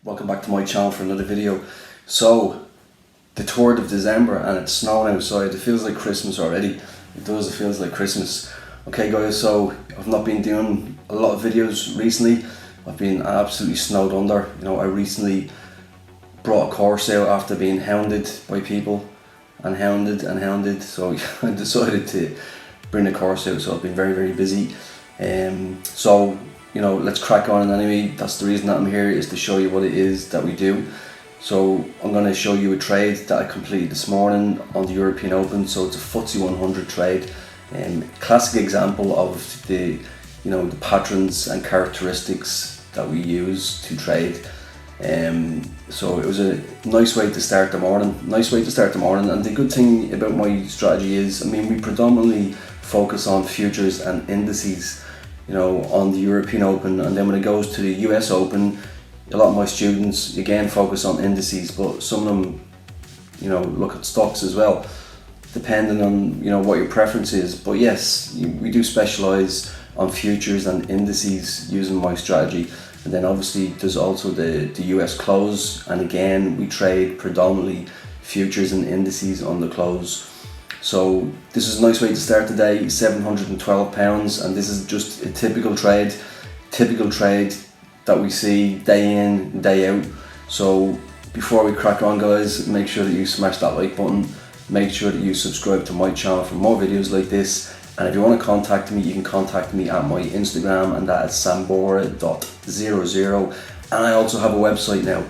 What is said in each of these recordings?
Welcome back to my channel for another video. So, the 3rd of December and it's snowing outside. It feels like Christmas already. It does, it feels like Christmas. Okay guys, so I've not been doing a lot of videos recently. I've been absolutely snowed under. You know, I recently brought a course out after being hounded by people and hounded. So I decided to bring the course out, so I've been very busy. So, you know, let's crack on. And anyway, that's the reason that I'm here, is to show you what it is that we do. So I'm going to show you a trade that I completed this morning on the European Open. So it's a FTSE 100 trade, classic example of the patterns and characteristics that we use to trade. So it was a nice way to start the morning. And the good thing about my strategy is, I mean, we predominantly focus on futures and indices, you know, on the European Open, and then when it goes to the US Open, a lot of my students again focus on indices, but some of them, you know, look at stocks as well, depending on, you know, what your preference is. But yes, we do specialize on futures and indices using my strategy. And then obviously there's also the US close, and again we trade predominantly futures and indices on the close. So this is a nice way to start the day, £712, and this is just a typical trade that we see day in, day out. So before we crack on guys, make sure that you smash that like button, make sure that you subscribe to my channel for more videos like this. And if you want to contact me, you can contact me at my Instagram, and that is sambora.00. And I also have a website now.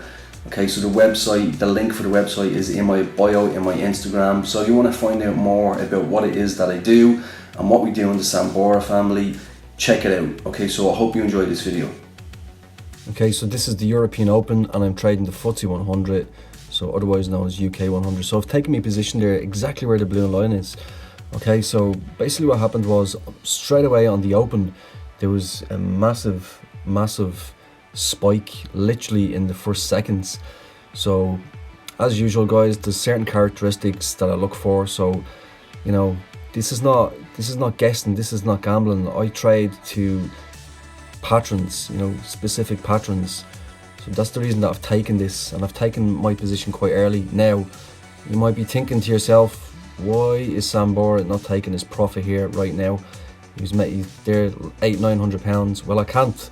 Okay, so the link for the website is in my bio in my Instagram. So if you want to find out more about what it is that I do and what we do in the Sambora family, check it out. Okay, so I hope you enjoyed this video. Okay, so this is the European Open and I'm trading the FTSE 100, so otherwise known as UK 100. So I've taken my position there exactly where the blue line is. Okay, so basically what happened was, straight away on the Open, there was a massive spike literally in the first seconds. So as usual guys, there's certain characteristics that I look for. So, you know, this is not guessing, this is not gambling. I trade to patterns, you know, specific patterns. So that's the reason that I've taken this, and I've taken my position quite early. Now you might be thinking to yourself, why is Sambora not taking his profit here right now? He's there £800-900. Well, I can't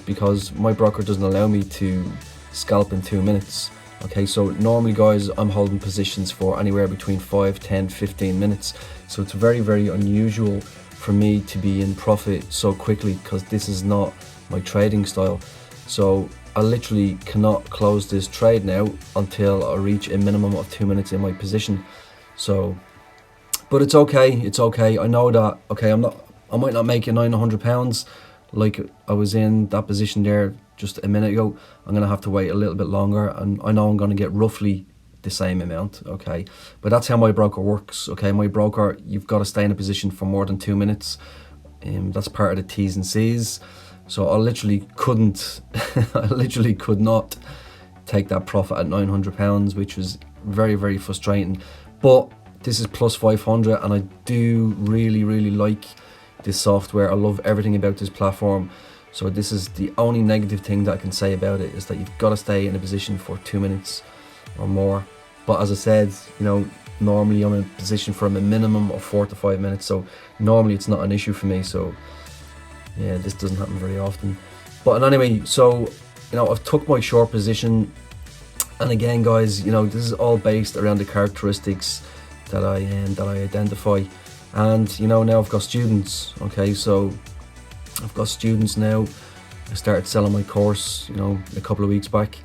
because my broker doesn't allow me to scalp in 2 minutes. Okay, so normally guys, I'm holding positions for anywhere between 5, 10, 15 minutes. So it's very unusual for me to be in profit so quickly, because this is not my trading style. So I literally cannot close this trade now until I reach a minimum of 2 minutes in my position. So, but it's okay. I know that, okay, I might not make it £900 like I was in that position there just a minute ago. I'm gonna have to wait a little bit longer, and I know I'm gonna get roughly the same amount. Okay, but that's how my broker works. Okay, my broker, you've got to stay in a position for more than 2 minutes, that's part of the T's and C's. So I literally couldn't I literally could not take that profit at £900, which was very frustrating. But this is plus 500, and I do really like this software. I love everything about this platform. So this is the only negative thing that I can say about it, is that you've got to stay in a position for 2 minutes or more. But as I said, you know, normally I'm in a position for a minimum of 4 to 5 minutes, so normally it's not an issue for me. So yeah, this doesn't happen very often. But anyway, so, you know, I've took my short position, and again guys, you know, this is all based around the characteristics that I identify. And you know, now I've got students. Okay, so I've got students now. I started selling my course, you know, a couple of weeks back,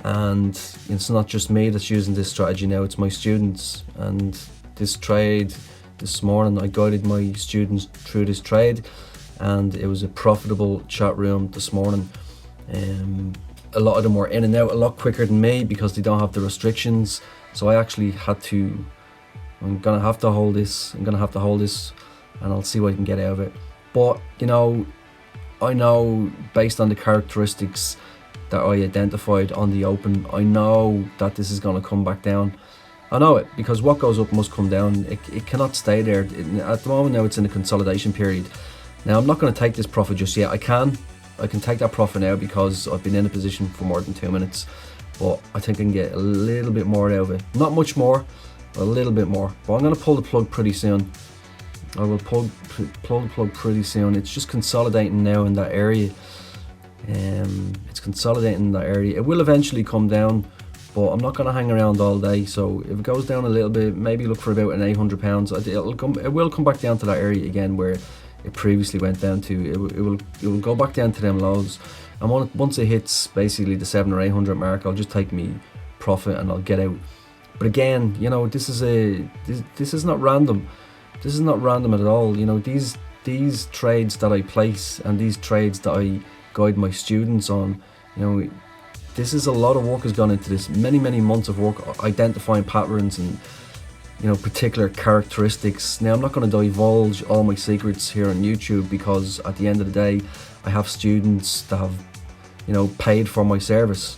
and it's not just me that's using this strategy now, it's my students. And this trade this morning, I guided my students through this trade, and it was a profitable chat room this morning. A lot of them were in and out a lot quicker than me because they don't have the restrictions. So I actually had to, I'm gonna have to hold this, and I'll see what I can get out of it. But you know, I know based on the characteristics that I identified on the Open, I know that this is gonna come back down. I know it, because what goes up must come down. It cannot stay there. At the moment now, it's in a consolidation period. Now I'm not going to take this profit just yet. I can I can take that profit now because I've been in a position for more than 2 minutes, but I think I can get a little bit more out of it. Not much more, but a little bit more. But I'm going to pull the plug pretty soon. I will pull the plug pretty soon. It's just consolidating now in that area. It's consolidating in that area. It will eventually come down, but I'm not going to hang around all day. So if it goes down a little bit, maybe look for about an £800. It will come back down to that area again where it previously went down to. It will go back down to them lows. And once it hits basically the 700 or 800 mark, I'll just take me profit and I'll get out. But again, you know, this is not random. This is not random at all. You know, these trades that I place and these trades that I guide my students on, you know, this is a lot of work has gone into this. Many months of work identifying patterns and, you know, particular characteristics. Now I'm not going to divulge all my secrets here on YouTube because at the end of the day, I have students that have, you know, paid for my service.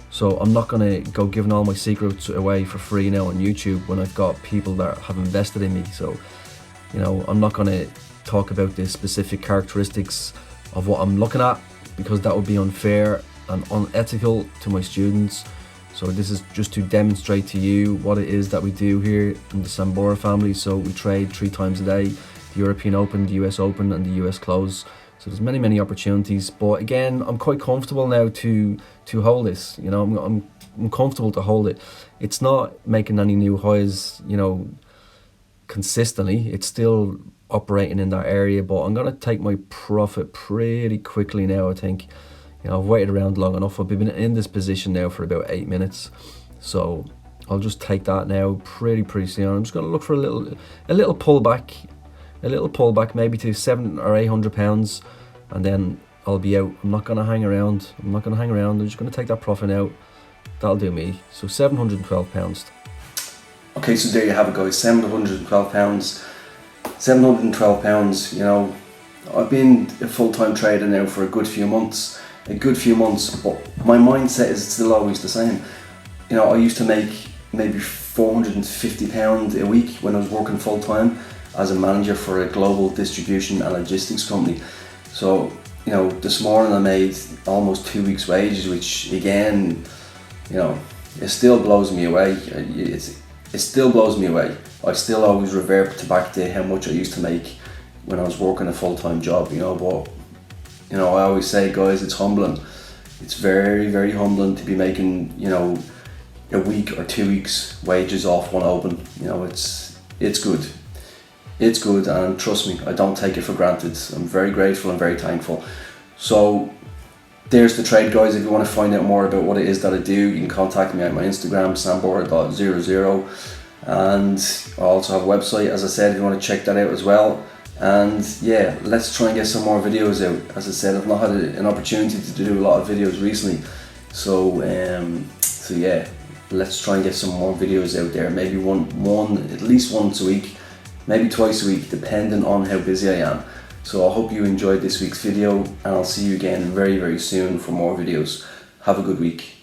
So I'm not going to go giving all my secrets away for free now on YouTube when I've got people that have invested in me. So, you know, I'm not going to talk about the specific characteristics of what I'm looking at because that would be unfair and unethical to my students. So this is just to demonstrate to you what it is that we do here in the Sambora family. So we trade 3 times a day, the European Open, the US Open and the US Close. So there's many opportunities, but again, I'm quite comfortable now to hold this. You know, I'm comfortable to hold it. It's not making any new highs, you know, consistently. It's still operating in that area, but I'm gonna take my profit pretty quickly now. I think, you know, I've waited around long enough. I've been in this position now for about 8 minutes, so I'll just take that now pretty soon. I'm just gonna look for a little pullback. A little pullback, maybe to 700 or 800 pounds, and then I'll be out. I'm not gonna hang around. I'm just gonna take that profit out. That'll do me. So £712. Okay, so there you have it, guys. £712. £712. You know, I've been a full-time trader now for a good few months. But my mindset is still always the same. You know, I used to make maybe £450 a week when I was working full-time as a manager for a global distribution and logistics company. So, you know, this morning I made almost 2 weeks' wages, which again, you know, it still blows me away. It still blows me away. I still always revert back to how much I used to make when I was working a full-time job, you know, but, you know, I always say, guys, it's humbling. It's very humbling to be making, you know, a week or 2 weeks' wages off one open. You know, it's good. It's good, and trust me, I don't take it for granted. I'm very grateful and very thankful. So there's the trade, guys. If you want to find out more about what it is that I do, you can contact me at my Instagram, sambora.00, and I also have a website, as I said, if you want to check that out as well. And yeah, let's try and get some more videos out. As I said, I've not had an opportunity to do a lot of videos recently, so yeah, let's try and get some more videos out there. Maybe one at least once a week, maybe twice a week, depending on how busy I am. So I hope you enjoyed this week's video, and I'll see you again very soon for more videos. Have a good week.